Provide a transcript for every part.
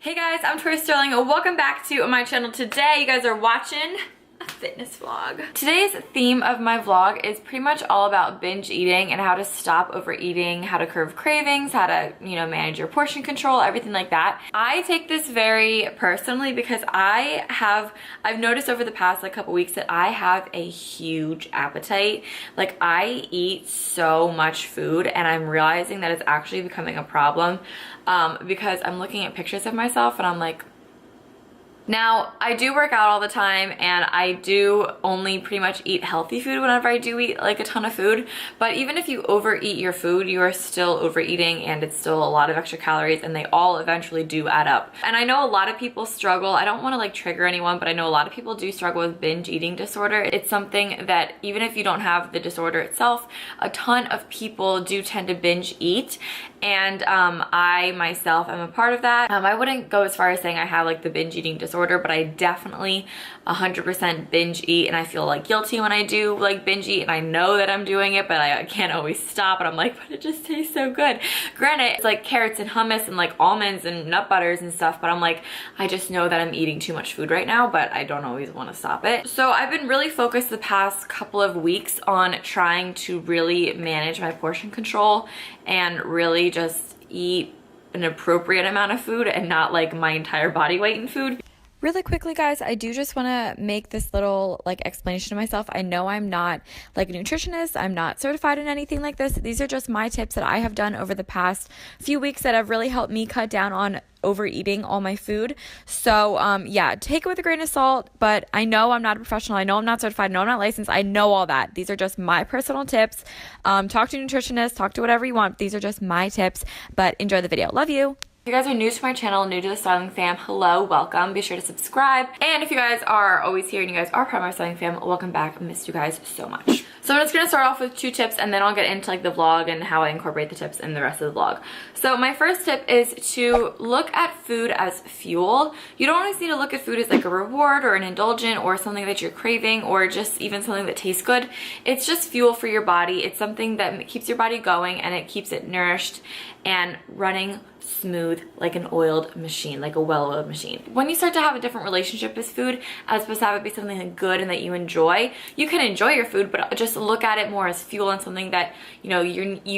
Hey guys, I'm Starling. Welcome back to my channel. Today you guys are watching a fitness vlog. Today's theme of my vlog is pretty much all about binge eating and how to stop overeating, how to curb cravings, how to, manage your portion control, everything like that. I take this very personally because I've noticed over the past couple weeks that I have a huge appetite. Like, I eat so much food and I'm realizing that it's actually becoming a problem because I'm looking at pictures of myself and I'm like, now, I do work out all the time and I do only pretty much eat healthy food whenever I do eat like a ton of food. But even if you overeat your food, you are still overeating and it's still a lot of extra calories and they all eventually do add up. And I know a lot of people struggle. I don't want to trigger anyone, but I know a lot of people do struggle with binge eating disorder. It's something that even if you don't have the disorder itself, a ton of people do tend to binge eat. And I myself am a part of that. I wouldn't go as far as saying I have the binge eating disorder, but I definitely 100% binge eat, and I feel guilty when I do binge eat, and I know that I'm doing it, but I can't always stop, and I'm like, but it just tastes so good. Granted, it's carrots and hummus and almonds and nut butters and stuff, but I'm I just know that I'm eating too much food right now, but I don't always want to stop it. So I've been really focused the past couple of weeks on trying to really manage my portion control and really just eat an appropriate amount of food and not my entire body weight in food. Really quickly, guys, I do just want to make this little explanation to myself. I know I'm not a nutritionist. I'm not certified in anything like this. These are just my tips that I have done over the past few weeks that have really helped me cut down on overeating all my food. So yeah, take it with a grain of salt, but I know I'm not a professional. I know I'm not certified. I know I'm not licensed. I know all that. These are just my personal tips. Talk to a nutritionist, talk to whatever you want. These are just my tips, but enjoy the video. Love you. If you guys are new to my channel, new to the Starling fam, hello, welcome. Be sure to subscribe. And if you guys are always here and you guys are part of my Starling fam, welcome back. I missed you guys so much. So I'm just gonna start off with 2 tips and then I'll get into the vlog and how I incorporate the tips in the rest of the vlog. So my first tip is to look at food as fuel. You don't always need to look at food as a reward or an indulgent or something that you're craving or just even something that tastes good. It's just fuel for your body. It's something that keeps your body going and it keeps it nourished and running smooth like an oiled machine, like a well-oiled machine. When you start to have a different relationship with food, as opposed to have it be something good and that you enjoy, you can enjoy your food, but just look at it more as fuel and something that you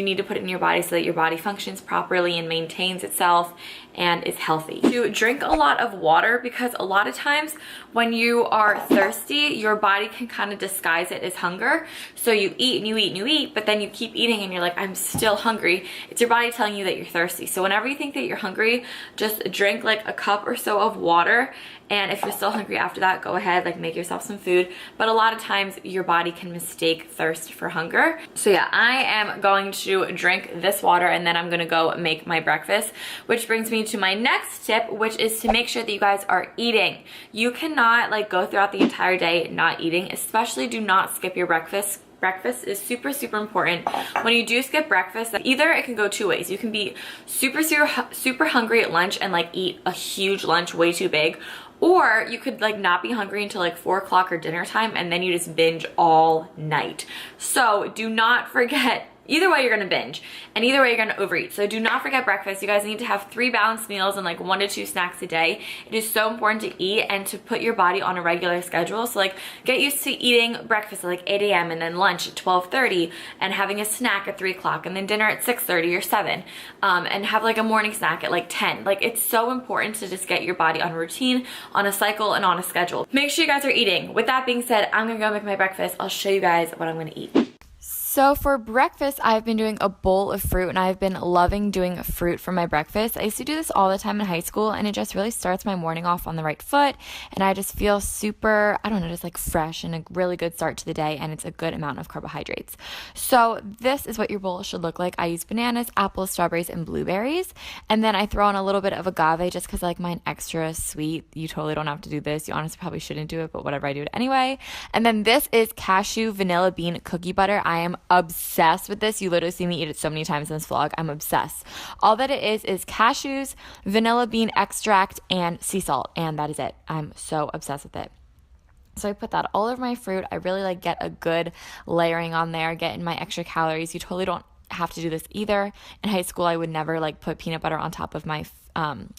need to put in your body so that your body functions properly and maintains itself and is healthy. To drink a lot of water, because a lot of times when you are thirsty, your body can kind of disguise it as hunger. So you eat and you eat and you eat, but then you keep eating and you're like, I'm still hungry. It's your body telling you that you're thirsty. So whenever you think that you're hungry, just drink a cup or so of water. And if you're still hungry after that, go ahead, make yourself some food. But a lot of times your body can mistake thirst for hunger. So yeah, I am going to drink this water and then I'm gonna go make my breakfast, which brings me to my next tip, which is to make sure that you guys are eating. You cannot go throughout the entire day not eating, especially do not skip your breakfast. Breakfast is super, super important. When you do skip breakfast, either it can go 2 ways. You can be super, super, super hungry at lunch and eat a huge lunch way too big, or you could not be hungry until 4 o'clock or dinner time and then you just binge all night. So do not forget, either way you're gonna binge and either way you're gonna overeat. So do not forget breakfast. You guys need to have 3 balanced meals and 1 to 2 snacks a day. It is so important to eat and to put your body on a regular schedule. So get used to eating breakfast at 8 a.m. and then lunch at 12:30 and having a snack at 3 o'clock and then dinner at 6:30 or 7 and have a morning snack at 10. It's so important to just get your body on a routine, on a cycle, and on a schedule. Make sure you guys are eating. With that being said, I'm gonna go make my breakfast. I'll show you guys what I'm gonna eat. So for breakfast, I've been doing a bowl of fruit and I've been loving doing fruit for my breakfast. I used to do this all the time in high school and it just really starts my morning off on the right foot and I just feel super, just fresh and a really good start to the day, and it's a good amount of carbohydrates. So this is what your bowl should look like. I use bananas, apples, strawberries, and blueberries, and then I throw in a little bit of agave just because I like mine extra sweet. You totally don't have to do this. You honestly probably shouldn't do it, but whatever, I do it anyway. And then this is cashew vanilla bean cookie butter. I am obsessed with this. You literally see me eat it so many times in this vlog. I'm obsessed. All that it is cashews, vanilla bean extract, and sea salt, and that is it. I'm so obsessed with it. So I put that all over my fruit. I really get a good layering on there, get in my extra calories. You totally don't have to do this either. In high school, I would never put peanut butter on top of my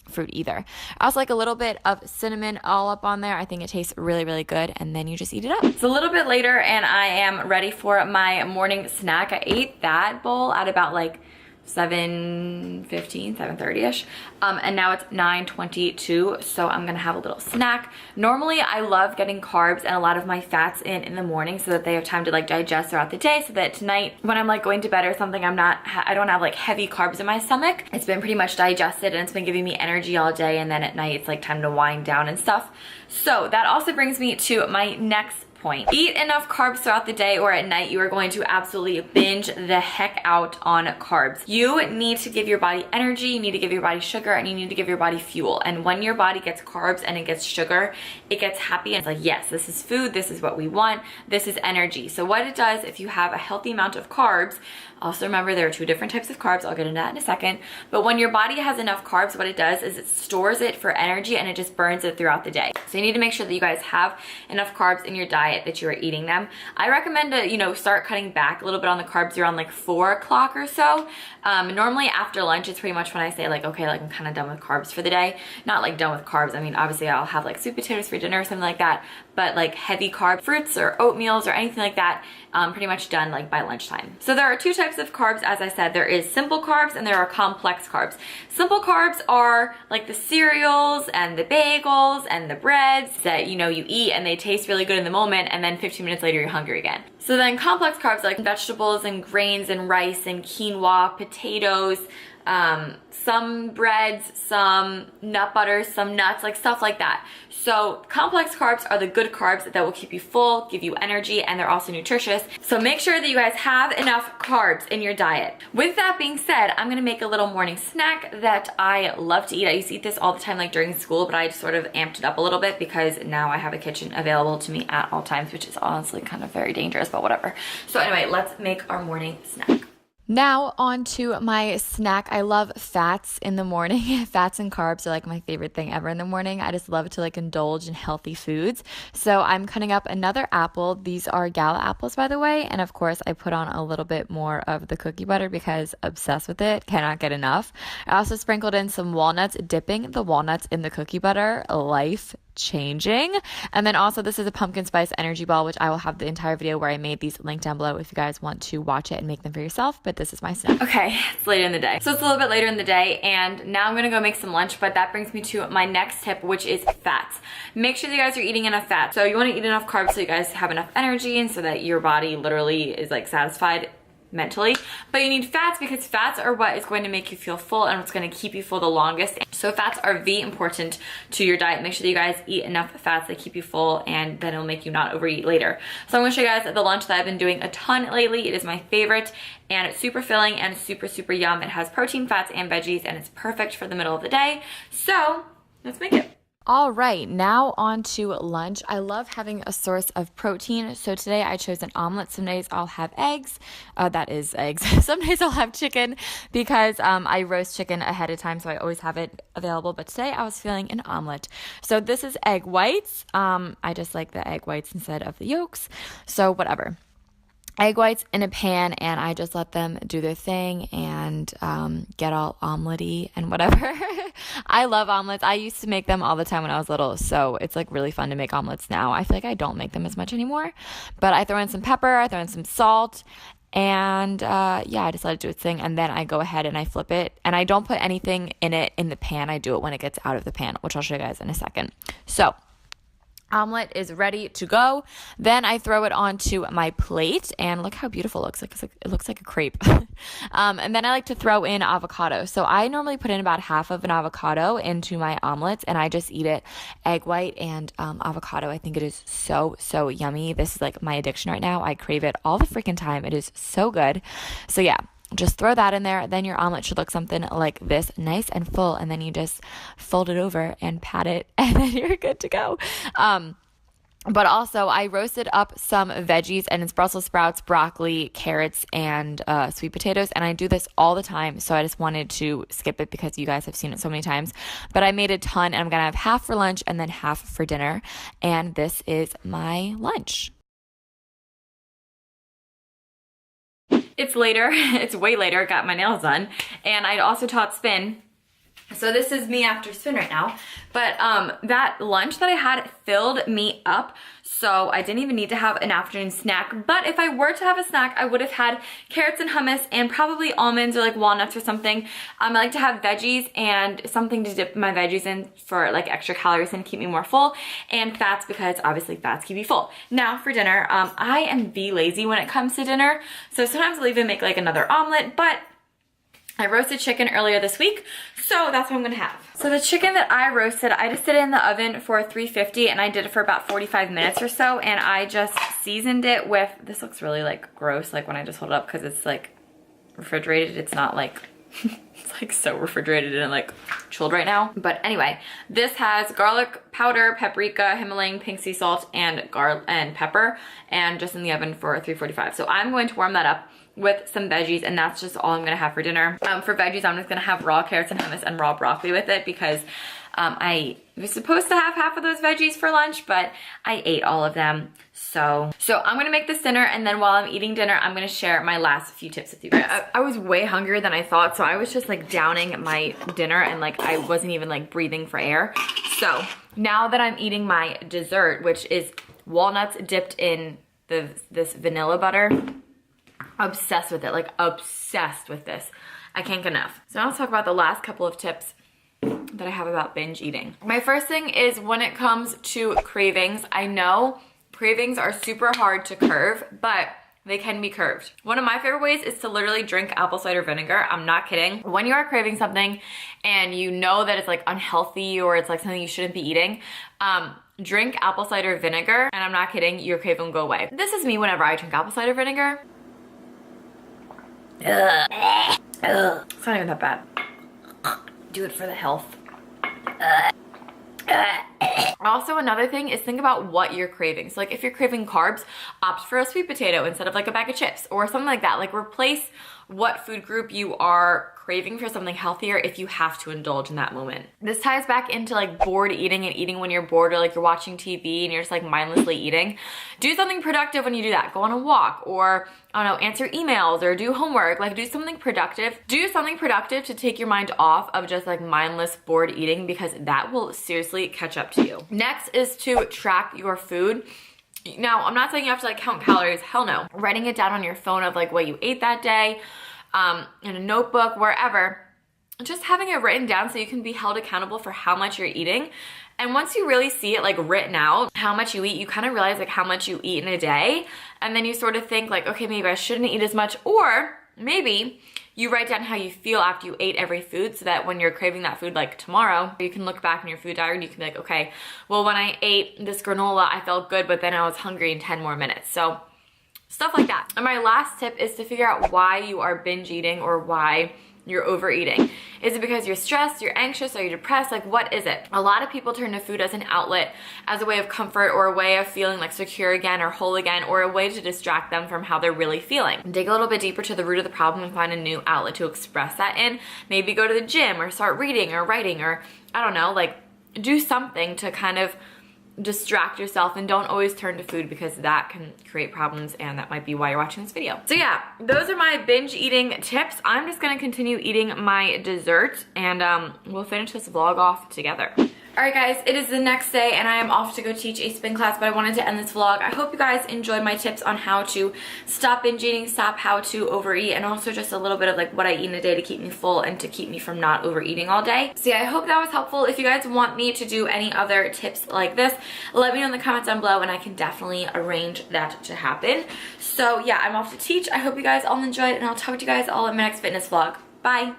fruit either. I also like a little bit of cinnamon all up on there. I think it tastes really, really good, and then you just eat it up. It's a little bit later and I am ready for my morning snack. I ate that bowl at about like 7:15, 7:30ish, and now it's 9:22, so I'm gonna have a little snack. Normally I love getting carbs and a lot of my fats in the morning so that they have time to like digest throughout the day, so that tonight when I'm like going to bed or something, I don't have like heavy carbs in my stomach. It's been pretty much digested and it's been giving me energy all day, and then at night it's like time to wind down and stuff. So that also brings me to my next point. Eat enough carbs throughout the day, or at night you are going to absolutely binge the heck out on carbs. You need to give your body energy, you need to give your body sugar, and you need to give your body fuel. And when your body gets carbs and it gets sugar, it gets happy and it's like, yes, this is food, this is what we want, this is energy. So what it does, if you have a healthy amount of carbs, also remember there are two different types of carbs, I'll get into that in a second, but when your body has enough carbs, what it does is it stores it for energy and it just burns it throughout the day. So you need to make sure that you guys have enough carbs in your diet, that you are eating them. I recommend to, start cutting back a little bit on the carbs around like 4 o'clock or so. Normally after lunch, it's pretty much when I say like, okay, like I'm kind of done with carbs for the day. Not like done with carbs. I mean, obviously I'll have like sweet potatoes for dinner or something like that, but like heavy carb fruits or oatmeals or anything like that, pretty much done like by lunchtime. So there are two types of carbs, as I said. There is simple carbs and there are complex carbs. Simple carbs are like the cereals and the bagels and the breads that you eat and they taste really good in the moment, and then 15 minutes later you're hungry again. So then complex carbs are like vegetables and grains and rice and quinoa, potatoes, some breads, some nut butters, some nuts, like stuff like that. So complex carbs are the good carbs that will keep you full, give you energy, and they're also nutritious. So make sure that you guys have enough carbs in your diet. With that being said, I'm gonna make a little morning snack that I love to eat. I used to eat this all the time like during school, but I just sort of amped it up a little bit because now I have a kitchen available to me at all times, which is honestly kind of very dangerous, but whatever. So anyway, let's make our morning snack. Now on to my snack. I love fats in the morning. Fats and carbs are like my favorite thing ever in the morning. I just love to like indulge in healthy foods. So I'm cutting up another apple. These are gala apples, by the way. And of course I put on a little bit more of the cookie butter because obsessed with it, cannot get enough. I also sprinkled in some walnuts, dipping the walnuts in the cookie butter, life changing. And then also this is a pumpkin spice energy ball, which I will have the entire video where I made these linked down below if you guys want to watch it and make them for yourself. But this is my snack. Okay, it's later in the day. So it's a little bit later in the day and now I'm gonna go make some lunch, but that brings me to my next tip, which is fats. Make sure that you guys are eating enough fat. So you wanna eat enough carbs so you guys have enough energy and so that your body literally is like satisfied mentally, but you need fats because fats are what is going to make you feel full and what's going to keep you full the longest. So fats are very important to your diet. Make sure that you guys eat enough fats that keep you full, and then it'll make you not overeat later. So I'm going to show you guys the lunch that I've been doing a ton lately. It is my favorite and it's super filling and super, super yum. It has protein, fats, and veggies, and it's perfect for the middle of the day. So let's make it. All right, now on to lunch. I love having a source of protein. So today I chose an omelet. Some days I'll have eggs. That is eggs. Some days I'll have chicken because I roast chicken ahead of time, so I always have it available. But today I was feeling an omelet. So this is egg whites. I just like the egg whites instead of the yolks. So whatever. Egg whites in a pan, and I just let them do their thing and get all omelette-y and whatever. I love omelets. I used to make them all the time when I was little, so it's like really fun to make omelets now. I feel like I don't make them as much anymore, but I throw in some pepper, I throw in some salt, and yeah, I just let it do its thing, and then I go ahead and I flip it, and I don't put anything in it in the pan. I do it when it gets out of the pan, which I'll show you guys in a second. So omelet is ready to go. Then I throw it onto my plate, and look how beautiful it looks. It looks like a crepe. And then I like to throw in avocado. So I normally put in about half of an avocado into my omelets, and I just eat it egg white and avocado. I think it is so, so yummy. This is like my addiction right now. I crave it all the freaking time. It is so good. So yeah, just throw that in there. Then your omelet should look something like this, nice and full, and then you just fold it over and pat it, and then you're good to go. But also I roasted up some veggies, and it's Brussels sprouts, broccoli, carrots, and sweet potatoes, and I do this all the time, so I just wanted to skip it because you guys have seen it so many times. But I made a ton, and I'm gonna have half for lunch and then half for dinner, and this is my lunch. It's later, it's way later, got my nails done, and I also taught spin So this is me after spin right now. But that lunch that I had filled me up, so I didn't even need to have an afternoon snack. But if I were to have a snack, I would have had carrots and hummus and probably almonds or like walnuts or something. I like to have veggies and something to dip my veggies in for like extra calories and keep me more full. And fats, because obviously fats keep you full. Now for dinner, I am lazy when it comes to dinner. So sometimes I'll even make like another omelet, but I roasted chicken earlier this week, so that's what I'm gonna have. So the chicken that I roasted, I just did it in the oven for 350 and I did it for about 45 minutes or so, and I just seasoned it with, this looks really like gross, like when I just hold it up because it's like refrigerated. It's not like, it's like so refrigerated and like chilled right now. But anyway, this has garlic powder, paprika, Himalayan pink sea salt, and pepper, and just in the oven for 345. So I'm going to warm that up with some veggies, and that's just all I'm gonna have for dinner. For veggies, I'm just gonna have raw carrots and hummus and raw broccoli with it because I was supposed to have half of those veggies for lunch, but I ate all of them. So I'm gonna make this dinner, and then while I'm eating dinner, I'm gonna share my last few tips with you guys. I was way hungrier than I thought, so I was just like downing my dinner and like I wasn't even like breathing for air. So now that I'm eating my dessert, which is walnuts dipped in this vanilla butter, obsessed with it, like obsessed with this. I can't get enough. So now let's talk about the last couple of tips that I have about binge eating. My first thing is when it comes to cravings, I know cravings are super hard to curb, but they can be curbed. One of my favorite ways is to literally drink apple cider vinegar. I'm not kidding. When you are craving something and you know that it's like unhealthy or it's like something you shouldn't be eating, drink apple cider vinegar, and I'm not kidding, your craving will go away. This is me whenever I drink apple cider vinegar. It's not even that bad. Do it for the health. Also, another thing is think about what you're craving. So like if you're craving carbs, opt for a sweet potato instead of like a bag of chips or something like that. Like replace what food group you are craving for something healthier if you have to indulge in that moment. This ties back into like bored eating and eating when you're bored, or like you're watching TV and you're just like mindlessly eating. Do something productive when you do that. Go on a walk, or I don't know, answer emails or do homework. Like do something productive. Do something productive to take your mind off of just like mindless bored eating, because that will seriously catch up to you. Next is to track your food. Now, I'm not saying you have to like count calories, hell no. Writing it down on your phone of like what you ate that day, in a notebook, wherever. Just having it written down so you can be held accountable for how much you're eating. And once you really see it like written out, how much you eat, you kind of realize like how much you eat in a day. And then you sort of think like, okay, maybe I shouldn't eat as much, or maybe you write down how you feel after you ate every food, so that when you're craving that food like tomorrow, you can look back in your food diary and you can be like, okay, well when I ate this granola, I felt good, but then I was hungry in 10 more minutes. So stuff like that. And my last tip is to figure out why you are binge eating or why you're overeating. Is it because you're stressed, you're anxious, are you depressed? Like what is it? A lot of people turn to food as an outlet, as a way of comfort or a way of feeling like secure again or whole again, or a way to distract them from how they're really feeling. Dig a little bit deeper to the root of the problem and find a new outlet to express that in. Maybe go to the gym or start reading or writing, or I don't know, like do something to kind of distract yourself, and don't always turn to food, because that can create problems, and that might be why you're watching this video. So yeah, those are my binge eating tips. I'm just gonna continue eating my dessert, and we'll finish this vlog off together. Alright guys, it is the next day and I am off to go teach a spin class, but I wanted to end this vlog. I hope you guys enjoyed my tips on how to stop binge eating, stop how to overeat, and also just a little bit of like what I eat in a day to keep me full and to keep me from not overeating all day. So yeah, I hope that was helpful. If you guys want me to do any other tips like this, let me know in the comments down below and I can definitely arrange that to happen. So yeah, I'm off to teach. I hope you guys all enjoyed, and I'll talk to you guys all in my next fitness vlog. Bye!